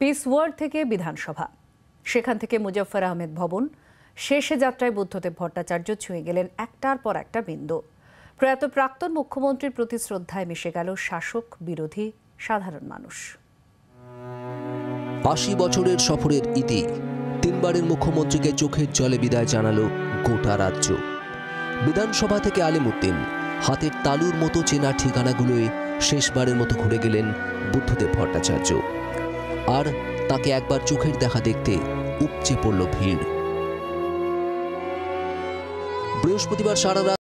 Piece world থেকে বিধানসভা, সেখান থেকে মুজফ্ফর আহমেদ ভবন, শেষে যাত্রায় বুদ্ধদেব ভট্টাচার্য ছুঁয়ে গেলেন একটার পর একটা বিন্দু। প্রয়াত প্রাক্তন মুখ্যমন্ত্রীর প্রতি শ্রদ্ধায় মিশে গেল শাসক বিরোধী সাধারণ মানুষ। ৮০ বছরের সফরের ইতি, তিনবারের মুখ্যমন্ত্রীকে চোখের জলে বিদায় জানালো গোটা রাজ্য। বিধানসভা থেকে আলিমুদ্দিন হাতের তালুর মতো চেনা ঠিকানাগুলোয় শেষবারের মতো ঘুরে গেলেন বুদ্ধদেব ভট্টাচার্য। আর তাকে একবার চোখের দেখা দেখতে উপচে পড়ল ভিড়। বৃহস্পতিবার সারা রাত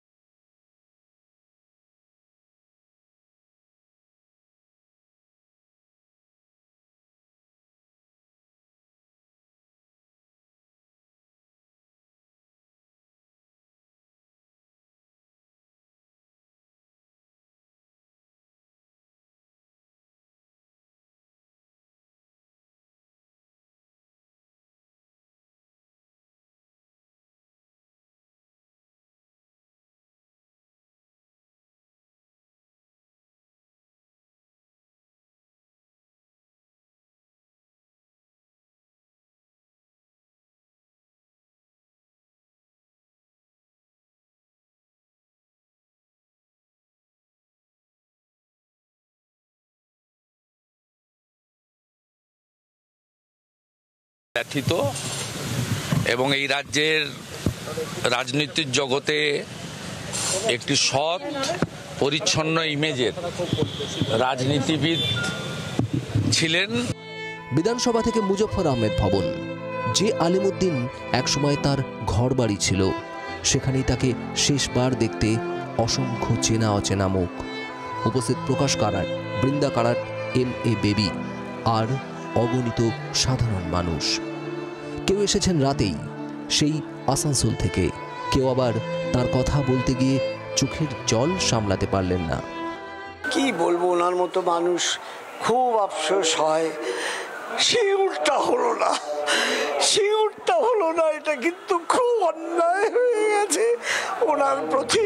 ব্যথিত এবং এই রাজ্যের রাজনীতির জগতে একটি সৎ পরিচ্ছন্ন ইমেজের রাজনীতিবিদ ছিলেন। বিধানসভা থেকে মুজফ্ফর আহমেদ ভবন, যে আলিমুদ্দিন একসময় তার ঘর বাড়ি ছিল, সেখানেই তাকে শেষবার দেখতে অসংখ্য চেনা অচেনা মুখ। উপস্থিত প্রকাশ কারাট, বৃন্দা কারাট, MA বেবি আর অগণিত সাধারণ মানুষ। কেউ এসেছেন রাতেই সেই আসানসোল থেকে, কেউ আবার তার কথা বলতে গিয়ে চোখের জল সামলাতে পারলেন না। কি বলবো, ওনার মতো মানুষ, খুব আফসোস হয়। শিউরটা হলো না, এটা কিন্তু খুব অন্যায় হয়ে গেছে ওনার প্রতি।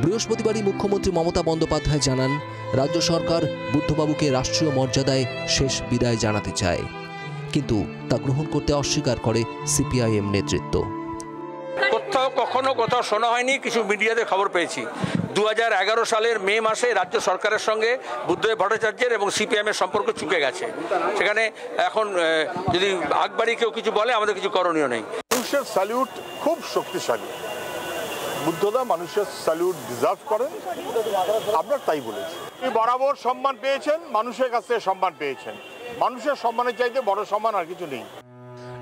বৃহস্পতিবারই মুখ্যমন্ত্রী মমতা বন্দ্যোপাধ্যায় জানান, রাজ্য সরকার বুদ্ধবাবুকে রাষ্ট্রীয় মর্যাদায় শেষ বিদায় জানাতে চায়, কিন্তু তা গ্রহণ করতে অস্বীকার করে CPIM নেতৃত্ব। কোথাও শোনা হয়নি, কিছু মিডিয়াতে খবর পেয়েছি। 2011 সালের মে মাসে রাজ্য সরকারের সঙ্গে বুদ্ধদেব ভট্টাচার্যের এবং CPIM এর সম্পর্ক চুকে গেছে। সেখানে এখন যদি আগবাড়ি কেউ কিছু বলে, আমাদের কিছু করণীয় নেই। মানুষের স্যালিউট খুব শক্তিশালী। বুদ্ধদা মানুষের স্যালিউট ডিজার্ভ করেন, আপনার তাই বলেছি। বরাবর সম্মান পেয়েছেন, মানুষের কাছ থেকে সম্মান পেয়েছেন। মানুষের সম্মানের চাইতে বড় সম্মান আর কিছু নেই।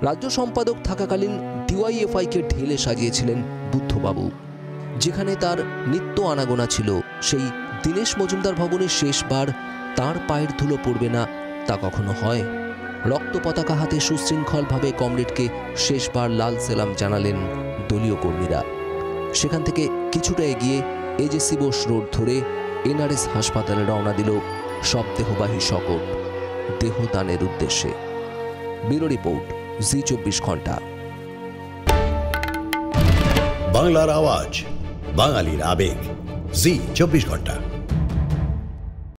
রাজ্য সম্পাদক থাকাকালীন DYFI-কে ঢেলে সাজিয়েছিলেন বুদ্ধবাবু। যেখানে তার নিত্য আনাগোনা ছিল, সেই দীনেশ মজুমদার ভবনের শেষবার তার পায়ের ধুলো পড়বে না তা কখনো হয়? রক্ত পতাকা হাতে সুশৃঙ্খলভাবে কমরেডকে শেষবার লাল সেলাম জানালেন দলীয় কর্মীরা। সেখান থেকে কিছুটা এগিয়ে AJC বোস রোড ধরে NRS হাসপাতালে রওনা দিল শবদেহবাহী শকট দেহদানের উদ্দেশ্যে। ব্যুরো রিপোর্ট, জি 24 ঘন্টা। বাংলার আওয়াজ, বাঙালির আবেগ, জি 24 ঘন্টা।